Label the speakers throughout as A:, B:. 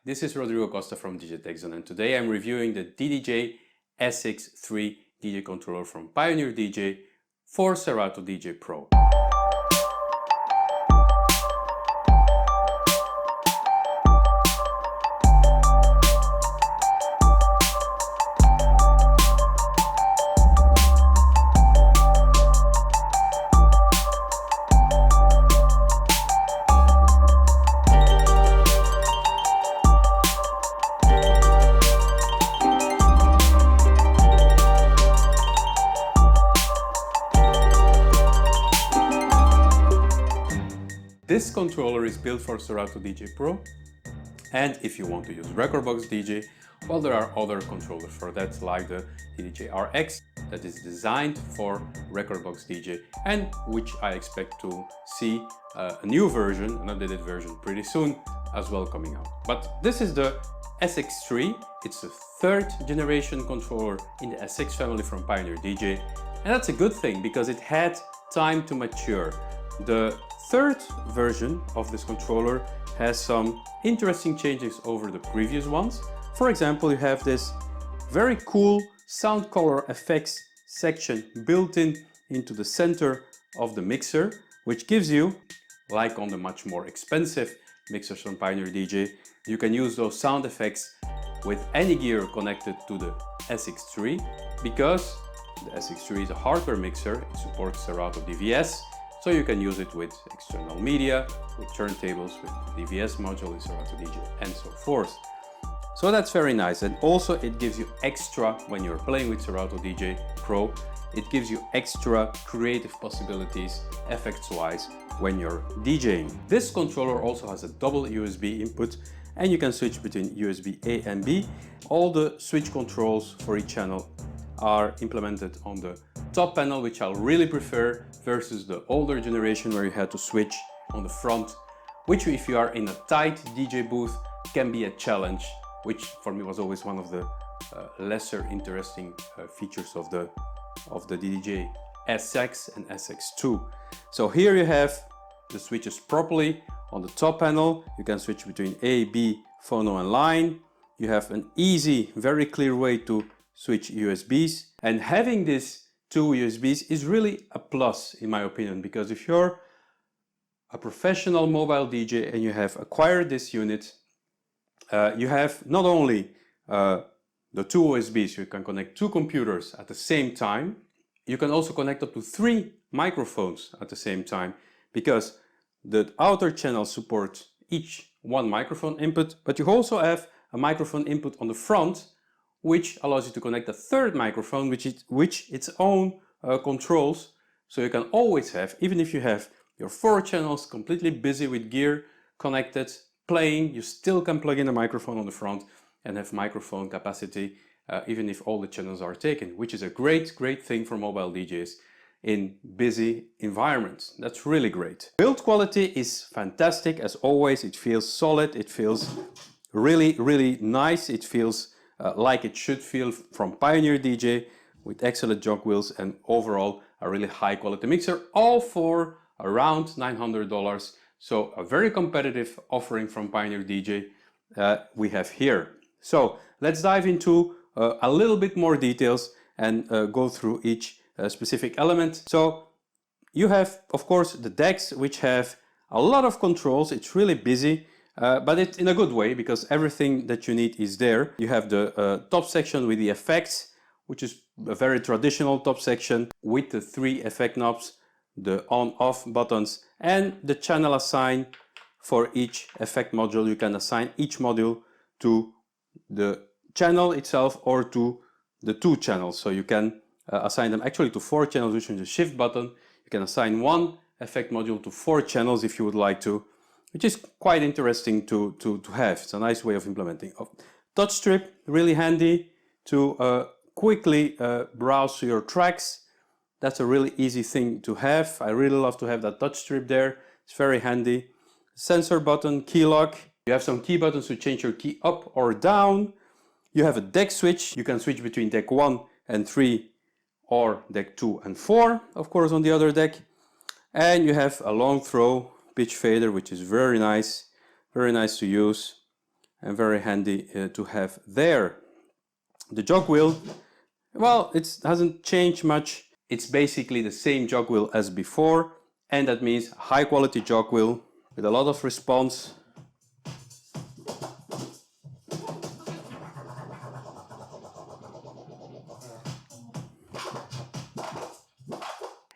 A: this is Rodrigo Costa from DJ Texon, and today I'm reviewing the DDJ-SX3 DJ controller from Pioneer DJ for Serato DJ Pro. This controller is built for Serato DJ Pro, and if you want to use Rekordbox DJ, well, there are other controllers for that, like the DDJ-RX that is designed for Rekordbox DJ, and which I expect to see a new version, an updated version pretty soon as well coming out. But this is the SX3. It's the third generation controller in the SX family from Pioneer DJ, and that's a good thing because it had time to mature. The third version of this controller has some interesting changes over the previous ones. For example, you have this very cool sound color effects section built into the center of the mixer, which gives you, like on the much more expensive mixers from Pioneer DJ, you can use those sound effects with any gear connected to the SX3, because the SX3 is a hardware mixer. It supports Serato DVS. So you can use it with external media, with turntables, with DVS module in Serato DJ, and so forth. So that's very nice. And also it gives you extra, when you're playing with Serato DJ Pro, it gives you extra creative possibilities effects-wise when you're DJing. This controller also has a double USB input, and you can switch between USB A and B. All the switch controls for each channel are implemented on the top panel, which I'll really prefer versus the older generation where you had to switch on the front, which if you are in a tight DJ booth can be a challenge, which for me was always one of the lesser interesting features of the DDJ-SX and SX2. So here you have the switches properly on the top panel. You can switch between A, B, phono and line. You have an easy, very clear way to switch USBs, and having these two USBs is really a plus in my opinion, because if you're a professional mobile DJ and you have acquired this unit, you have not only the two USBs, you can connect two computers at the same time, you can also connect up to 3 microphones at the same time, because the outer channels support each one microphone input, but you also have a microphone input on the front, which allows you to connect a third microphone, which its own controls. So you can always have, even if you have your 4 channels completely busy with gear connected, playing, you still can plug in a microphone on the front and have microphone capacity, even if all the channels are taken, which is a great thing for mobile DJs in busy environments. That's really great. Build quality is fantastic as always. It feels solid, it feels really nice, it feels like it should feel from Pioneer DJ, with excellent jog wheels and overall a really high quality mixer, all for around $900. So a very competitive offering from Pioneer DJ we have here. So let's dive into a little bit more details and go through each specific element. So you have, of course, the decks, which have a lot of controls. It's really busy. But it's in a good way, because everything that you need is there. You have the top section with the effects, which is a very traditional top section with the 3 effect knobs, the on-off buttons, and the channel assign for each effect module. You can assign each module to the channel itself or to the 2 channels. So you can assign them actually to 4 channels, which is the shift button. You can assign 1 effect module to 4 channels if you would like to, which is quite interesting to have. It's a nice way of implementing. Touch strip, really handy to quickly browse your tracks. That's a really easy thing to have. I really love to have that touch strip there. It's very handy. Sensor button, key lock. You have some key buttons to change your key up or down. You have a deck switch. You can switch between deck 1 and 3 or deck 2 and 4, of course, on the other deck. And you have a long throw pitch fader, which is very nice to use. and very handy to have there. The jog wheel, well, it hasn't changed much. It's basically the same jog wheel as before, and that means high quality jog wheel with a lot of response.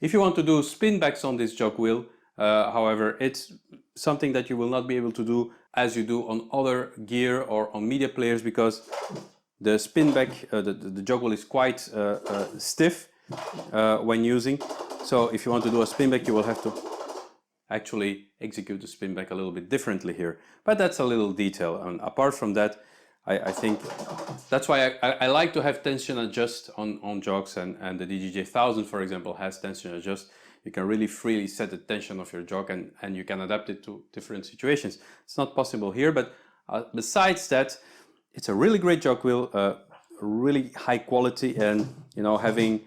A: If you want to do spin backs on this jog wheel, however, it's something that you will not be able to do as you do on other gear or on media players, because the spin back, the jog wheel is quite stiff when using. So if you want to do a spin back, you will have to actually execute the spin back a little bit differently here. But that's a little detail. And apart from that, I think that's why I like to have tension adjust on jogs, and the DDJ-1000, for example, has tension adjust. You can really freely set the tension of your jog, and you can adapt it to different situations. It's not possible here, but besides that, it's a really great jog wheel, really high quality, and you know, having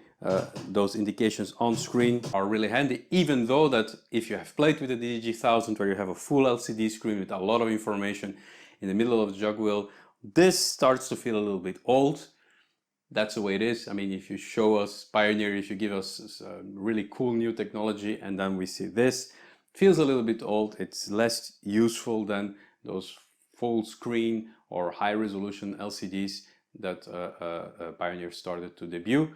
A: those indications on screen are really handy, even though that if you have played with the DDJ-1000 where you have a full LCD screen with a lot of information in the middle of the jog wheel, this starts to feel a little bit old. That's the way it is. I mean, if you show us Pioneer, if you give us really cool new technology, and then we see this, it feels a little bit old. It's less useful than those full screen or high resolution LCDs that Pioneer started to debut.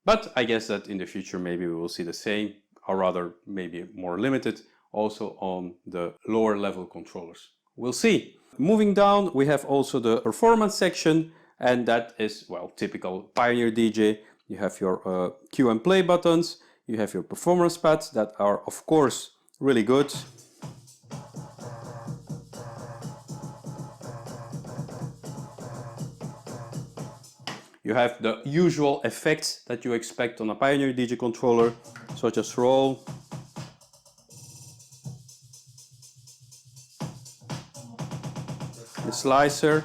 A: But I guess that in the future maybe we will see the same, or rather maybe more limited, also on the lower level controllers. We'll see. Moving down, we have also the performance section, and that is, well, typical Pioneer DJ. You have your cue and play buttons, you have your performance pads that are of course really good. You have the usual effects that you expect on a Pioneer DJ controller, such as roll, the slicer,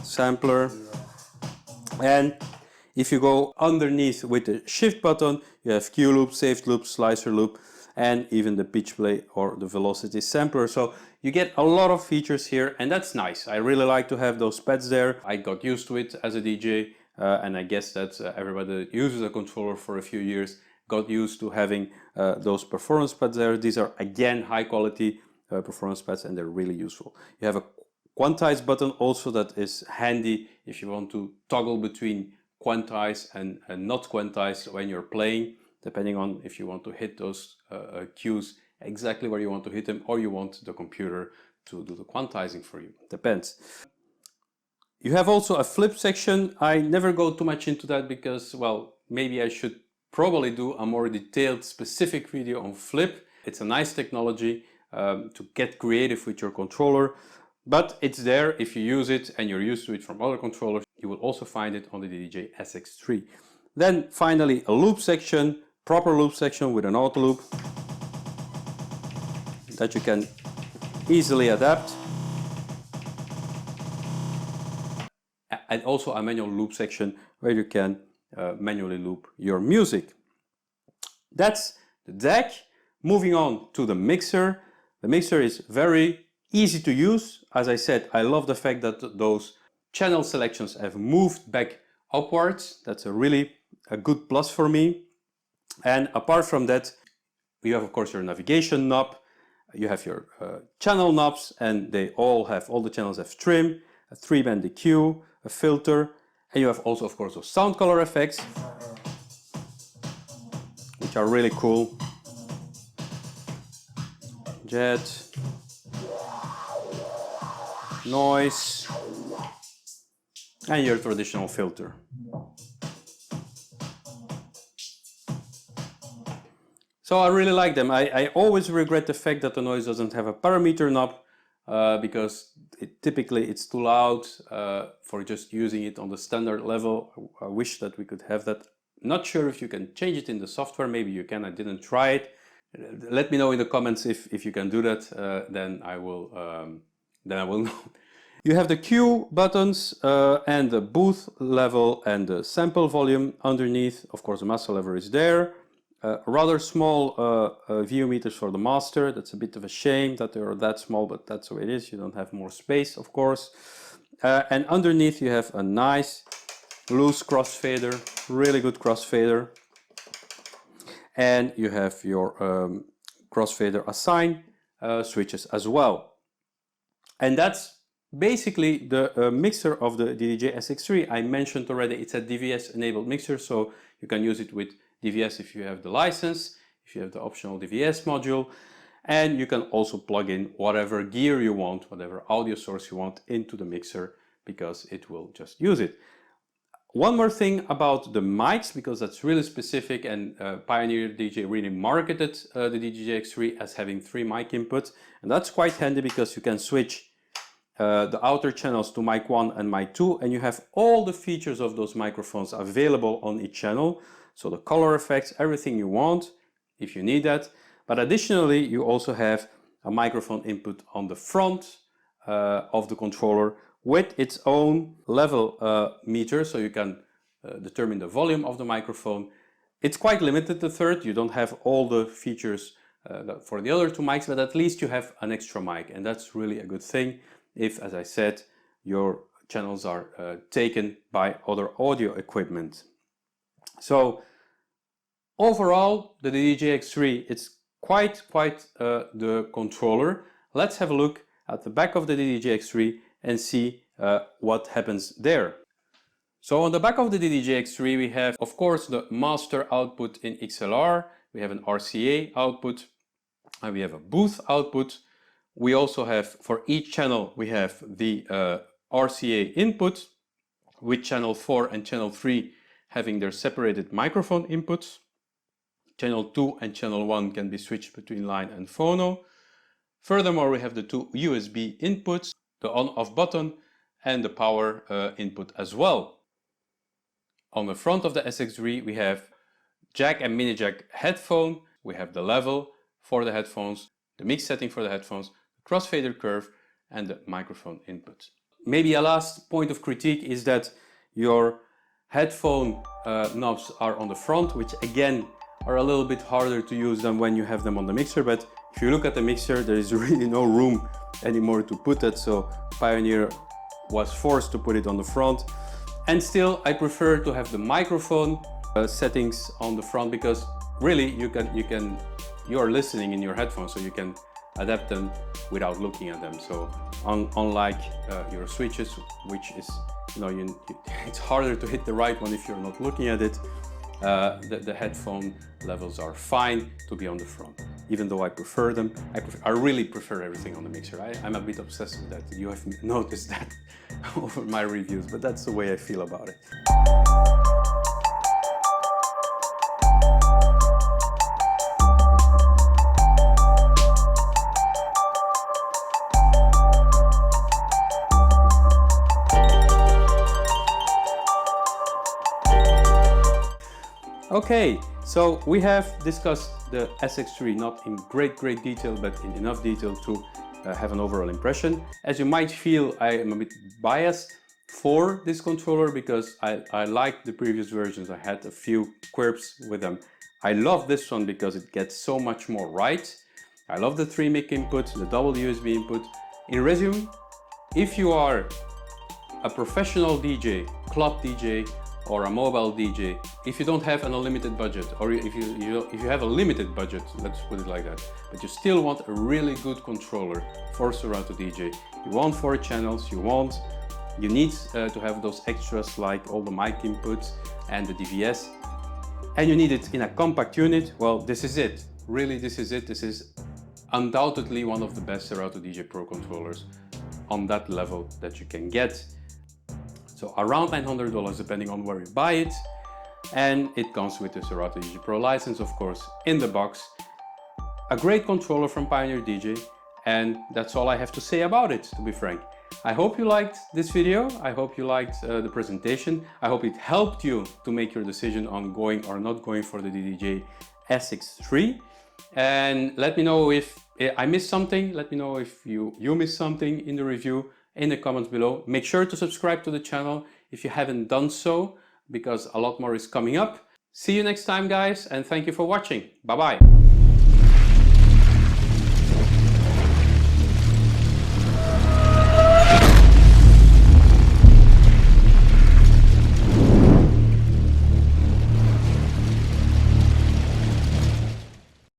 A: sampler, and if you go underneath with the shift button, you have cue loop, saved loop, slicer loop, and even the pitch play or the velocity sampler. So you get a lot of features here, and that's nice. I really like to have those pads there. I got used to it as a DJ, and I guess that everybody that uses a controller for a few years got used to having those performance pads there. These are again high quality performance pads, and they're really useful. You have a quantize button also that is handy if you want to toggle between quantize and not quantize when you're playing, depending on if you want to hit those cues exactly where you want to hit them, or you want the computer to do the quantizing for you. Depends. You have also a flip section. I never go too much into that because, well, maybe I should probably do a more detailed specific video on flip. It's a nice technology to get creative with your controller, but it's there if you use it and you're used to it from other controllers. You will also find it on the DDJ-SX3. Then finally a loop section, proper loop section with an auto loop that you can easily adapt. And also a manual loop section where you can manually loop your music. That's the DAC. Moving on to the mixer. The mixer is very easy to use. As I said, I love the fact that those channel selections have moved back upwards. That's a good plus for me. And apart from that, you have of course your navigation knob, you have your channel knobs, and all the channels have trim, a 3-band EQ, a filter, and you have also of course those sound color effects, which are really cool. Jet, noise, and your traditional filter. So I really like them. I always regret the fact that the noise doesn't have a parameter knob because typically it's too loud for just using it on the standard level. I wish that we could have that. Not sure if you can change it in the software. Maybe you can. I didn't try it. Let me know in the comments if you can do that. Then I will know. You have the cue buttons and the booth level and the sample volume underneath. Of course, the master lever is there. Rather small VU meters for the master. That's a bit of a shame that they are that small, but that's the way it is. You don't have more space, of course. And underneath you have a nice loose crossfader, really good crossfader. And you have your crossfader assign switches as well. And that's basically the mixer of the DDJ-SX3. I mentioned already it's a DVS enabled mixer, so you can use it with DVS if you have the license, if you have the optional DVS module, and you can also plug in whatever gear you want, whatever audio source you want into the mixer, because it will just use it. One more thing about the mics, because that's really specific, and Pioneer DJ really marketed the DDJ-SX3 as having 3 mic inputs, and that's quite handy because you can switch the outer channels to mic 1 and mic 2, and you have all the features of those microphones available on each channel. So the color effects, everything you want, if you need that. But additionally, you also have a microphone input on the front of the controller with its own level meter, so you can determine the volume of the microphone. It's quite limited, the third. You don't have all the features for the other 2 mics, but at least you have an extra mic, and that's really a good thing if, as I said, your channels are taken by other audio equipment. So overall, the DDJ-SX3, it's quite the controller. Let's have a look at the back of the DDJ-SX3 and see what happens there. So on the back of the DDJ-SX3 we have, of course, the master output in XLR, we have an RCA output, and we have a booth output. We also have, for each channel, we have the RCA input, with channel 4 and channel 3 having their separated microphone inputs. Channel 2 and channel 1 can be switched between line and phono. Furthermore, we have the 2 USB inputs, the on-off button, and the power input as well. On the front of the SX3 we have jack and mini jack headphone, we have the level for the headphones, the mix setting for the headphones, the crossfader curve, and the microphone input. Maybe a last point of critique is that your headphone knobs are on the front, which again are a little bit harder to use than when you have them on the mixer, but if you look at the mixer, there is really no room anymore to put that, so Pioneer was forced to put it on the front. And still, I prefer to have the microphone settings on the front, because really you are listening in your headphones, so you can adapt them without looking at them. So unlike your switches, which is, it's harder to hit the right one if you're not looking at it. The headphone levels are fine to be on the front, even though I prefer them. I really prefer everything on the mixer. I'm a bit obsessed with that. You have noticed that over my reviews, but that's the way I feel about it. Okay, so we have discussed the SX3 not in great detail, but in enough detail to have an overall impression. As you might feel, I am a bit biased for this controller because I liked the previous versions. I had a few quirks with them. I love this one because it gets so much more right. I love the 3 mic input, the double USB input. In resume, if you are a professional DJ, club DJ, or a mobile DJ, if you don't have an unlimited budget, or if you have a limited budget, let's put it like that, but you still want a really good controller for Serato DJ, you want 4 channels, you need to have those extras like all the mic inputs and the DVS, and you need it in a compact unit, well, this is it. Really, this is it. This is undoubtedly one of the best Serato DJ Pro controllers on that level that you can get. So around $900 depending on where you buy it, and it comes with the Serato DJ Pro license, of course, in the box. A great controller from Pioneer DJ, and that's all I have to say about it, to be frank. I hope you liked this video. I hope you liked the presentation. I hope it helped you to make your decision on going or not going for the DDJ-SX3. And let me know if I missed something. Let me know if you missed something in the review in the comments below. Make sure to subscribe to the channel if you haven't done so, because a lot more is coming up. See you next time, guys, and thank you for watching. Bye bye.